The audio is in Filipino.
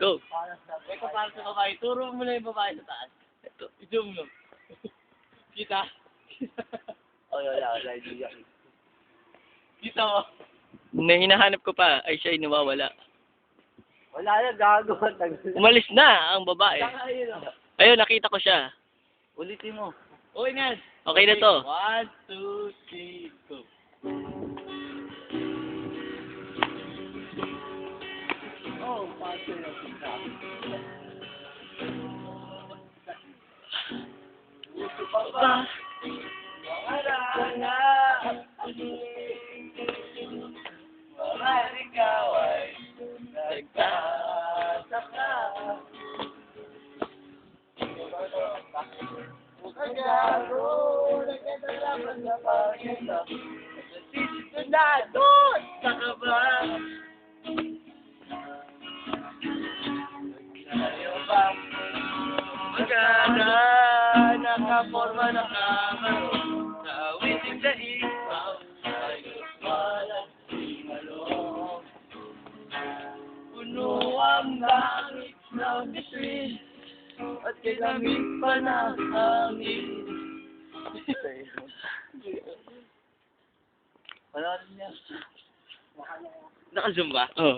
Go. Ikaw para sa babae, turo mo na yung babae sa taas. Ito. I-zoom mo. Kita? Wala, hindi yan. Kita mo? Na hinahanap ko pa, ay siya ay nawawala. Wala na, gago. Umalis na ang babae. Saka yun o. Ayun, nakita ko siya. Ulitin mo. Okay na. Okay na to. 1, 2, 3, go. Oh, paso na kita. Gusto pa ba? Wala na. Mahal ikaw ay nagtataka. Kagago, nagkatalaman na pagkita. Nasisito na doon sa kaba. Sa'yo ba? Maganda, nakaporma na kamaro. Sa awiting daipaw, ayos walang singalong. Puno ang langit ng bituin, at kinamig pa ng hangin. Wala rin yan. Naka-zoom ba? Oo.